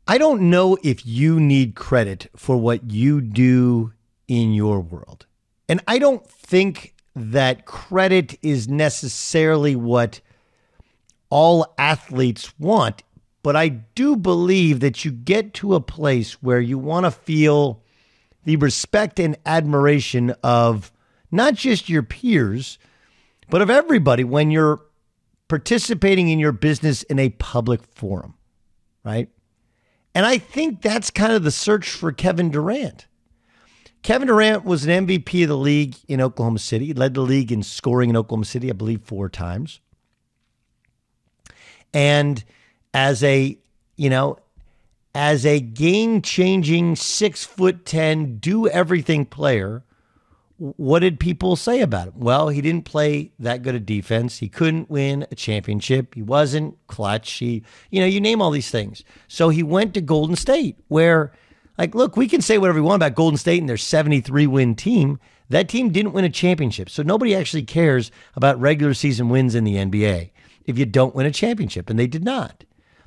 I don't know if you need credit for what you do in your world. And I don't think that credit is necessarily what all athletes want, but I do believe that you get to a place where you want to feel the respect and admiration of not just your peers, but of everybody when you're participating in your business in a public forum, right? And I think that's kind of the search for Kevin Durant. Kevin Durant was an MVP of the league in Oklahoma City. He led the league in scoring in Oklahoma City, I believe, 4 times. And as a game-changing 6'10", do-everything player, what did people say about him? Well, he didn't play that good a defense. He couldn't win a championship. He wasn't clutch. You name all these things. So he went to Golden State, where, look, we can say whatever we want about Golden State and their 73-win team. That team didn't win a championship. So nobody actually cares about regular season wins in the NBA if you don't win a championship, and they did not.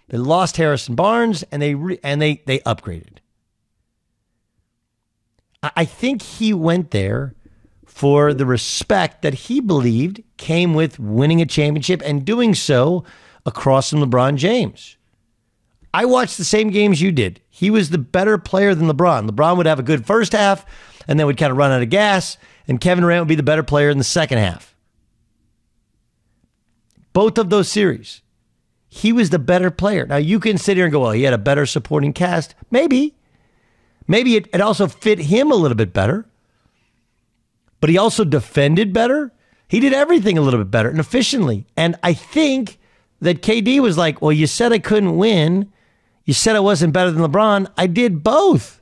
They lost Harrison Barnes, and they upgraded. I think he went there for the respect that he believed came with winning a championship and doing so across from LeBron James. I watched the same games you did. He was the better player than LeBron. LeBron would have a good first half and then would kind of run out of gas, and Kevin Durant would be the better player in the second half. Both of those series, he was the better player. Now, you can sit here and go, well, he had a better supporting cast. Maybe it also fit him a little bit better. But he also defended better. He did everything a little bit better and efficiently. And I think that KD was like, well, you said I couldn't win. You said I wasn't better than LeBron. I did both.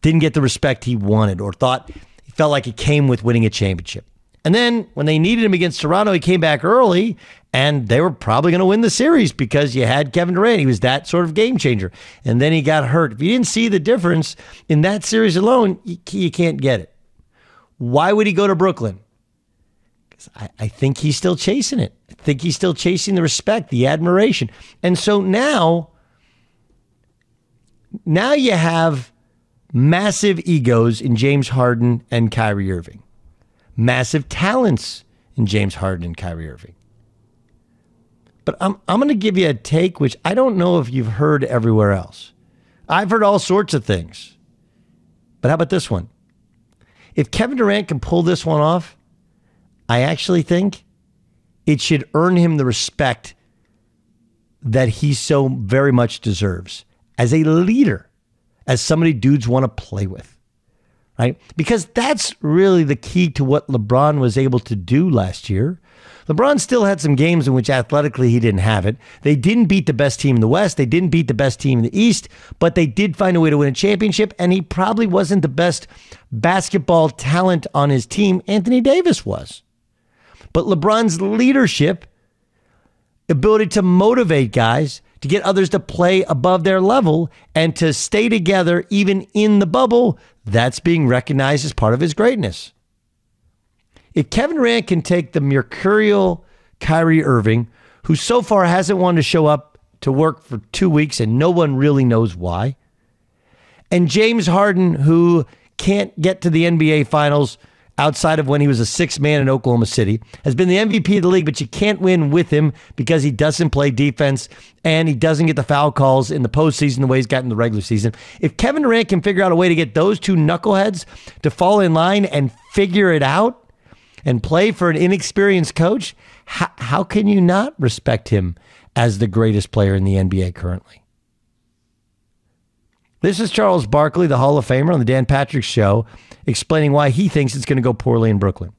Didn't get the respect he wanted or thought he felt like it came with winning a championship. And then when they needed him against Toronto, he came back early, and they were probably going to win the series because you had Kevin Durant. He was that sort of game changer. And then he got hurt. If you didn't see the difference in that series alone, you can't get it. Why would he go to Brooklyn? Because I think he's still chasing it. I think he's still chasing the respect, the admiration. And so now you have massive egos in James Harden and Kyrie Irving. Massive talents in James Harden and Kyrie Irving. But I'm going to give you a take which I don't know if you've heard everywhere else. I've heard all sorts of things. But how about this one? If Kevin Durant can pull this one off, I actually think it should earn him the respect that he so very much deserves as a leader, as somebody dudes want to play with, right? Because that's really the key to what LeBron was able to do last year. LeBron still had some games in which athletically he didn't have it. They didn't beat the best team in the West. They didn't beat the best team in the East, but they did find a way to win a championship, and he probably wasn't the best basketball talent on his team. Anthony Davis was. But LeBron's leadership, ability to motivate guys, to get others to play above their level, and to stay together even in the bubble, that's being recognized as part of his greatness. If Kevin Durant can take the mercurial Kyrie Irving, who so far hasn't wanted to show up to work for 2 weeks and no one really knows why, and James Harden, who can't get to the NBA Finals outside of when he was a sixth man in Oklahoma City, has been the MVP of the league, but you can't win with him because he doesn't play defense and he doesn't get the foul calls in the postseason the way he's gotten in the regular season. If Kevin Durant can figure out a way to get those two knuckleheads to fall in line and figure it out and play for an inexperienced coach, how can you not respect him as the greatest player in the NBA currently? This is Charles Barkley, the Hall of Famer, on the Dan Patrick Show, explaining why he thinks it's going to go poorly in Brooklyn.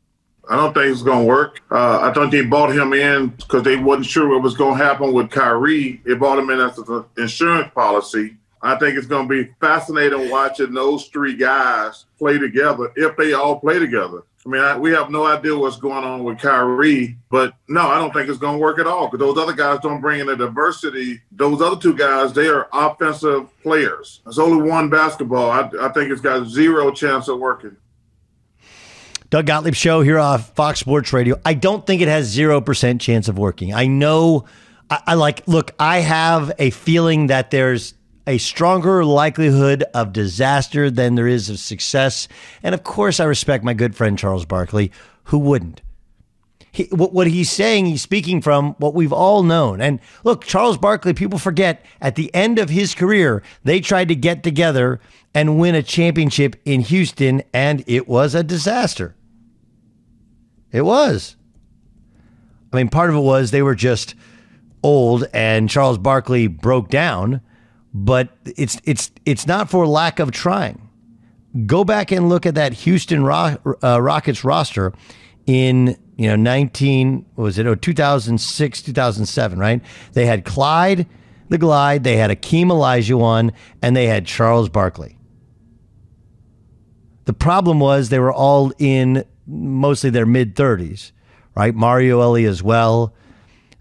I don't think it's going to work. I think they bought him in because they wasn't sure what was going to happen with Kyrie. They bought him in as an insurance policy. I think it's going to be fascinating watching those three guys play together, if they all play together. I mean, we have no idea what's going on with Kyrie, but no, I don't think it's going to work at all because those other guys don't bring in the diversity. Those other two guys, they are offensive players. There's only one basketball. I think it's got zero chance of working. Doug Gottlieb Show here on Fox Sports Radio. I don't think it has 0% chance of working. I know, look, I have a feeling that there's a stronger likelihood of disaster than there is of success. And of course, I respect my good friend Charles Barkley. Who wouldn't? What he's saying, he's speaking from what we've all known. And look, Charles Barkley, people forget, at the end of his career, they tried to get together and win a championship in Houston, and it was a disaster. It was. I mean, part of it was they were just old, and Charles Barkley broke down. But it's not for lack of trying. Go back and look at that Houston Rockets roster in 2006, 2007, right? They had Clyde the Glide, they had Akeem Olajuwon, and they had Charles Barkley. The problem was they were all in mostly their mid-30s, right? Mario Ellie as well.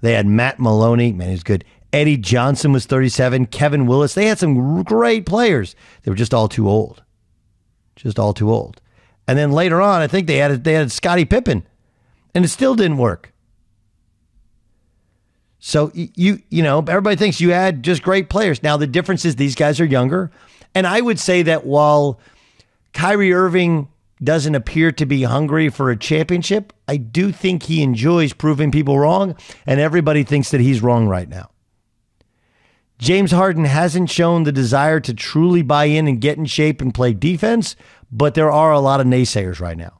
They had Matt Maloney, man, he's good. Eddie Johnson was 37. Kevin Willis. They had some great players. They were just all too old. Just all too old. And then later on, I think they had Scottie Pippen, and it still didn't work. So everybody thinks you had just great players. Now the difference is these guys are younger, and I would say that while Kyrie Irving doesn't appear to be hungry for a championship, I do think he enjoys proving people wrong, and everybody thinks that he's wrong right now. James Harden hasn't shown the desire to truly buy in and get in shape and play defense, but there are a lot of naysayers right now.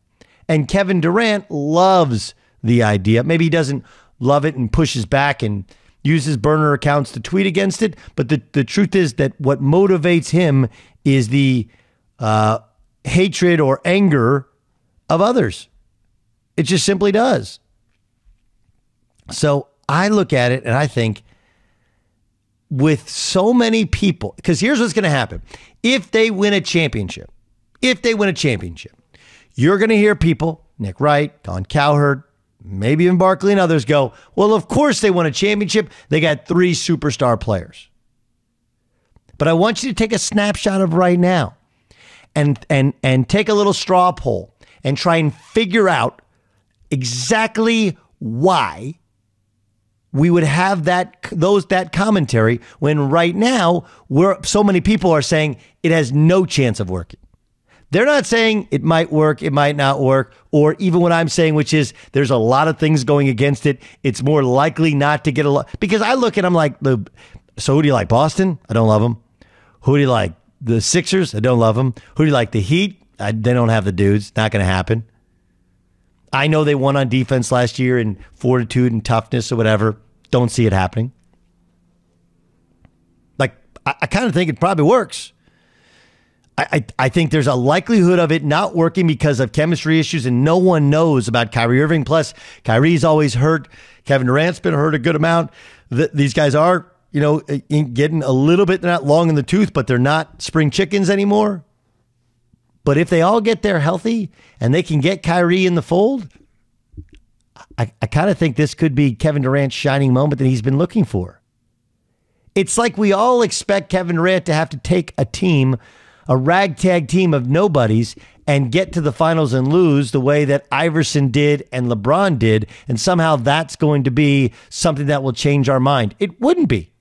And Kevin Durant loves the idea. Maybe he doesn't love it and pushes back and uses burner accounts to tweet against it, but the truth is that what motivates him is the hatred or anger of others. It just simply does. So I look at it and I think, with so many people, because here's what's going to happen. If they win a championship, you're going to hear people, Nick Wright, Colin Cowherd, maybe even Barkley and others go, well, of course they won a championship. They got 3 superstar players. But I want you to take a snapshot of right now and take a little straw poll and try and figure out exactly why we would have that commentary when right now so many people are saying it has no chance of working. They're not saying it might work, it might not work, or even what I'm saying, which is there's a lot of things going against it. It's more likely not to get a lot. Because I look at them like, so who do you like, Boston? I don't love them. Who do you like? The Sixers? I don't love them. Who do you like? The Heat? They don't have the dudes. Not going to happen. I know they won on defense last year in fortitude and toughness or whatever. Don't see it happening. Like, I kind of think it probably works. I think there's a likelihood of it not working because of chemistry issues, and no one knows about Kyrie Irving. Plus, Kyrie's always hurt. Kevin Durant's been hurt a good amount. These guys are, getting a little bit, they're not long in the tooth, but they're not spring chickens anymore. But if they all get there healthy and they can get Kyrie in the fold, I kind of think this could be Kevin Durant's shining moment that he's been looking for. It's like we all expect Kevin Durant to have to take a team, a ragtag team of nobodies, and get to the finals and lose the way that Iverson did and LeBron did, and somehow that's going to be something that will change our mind. It wouldn't be.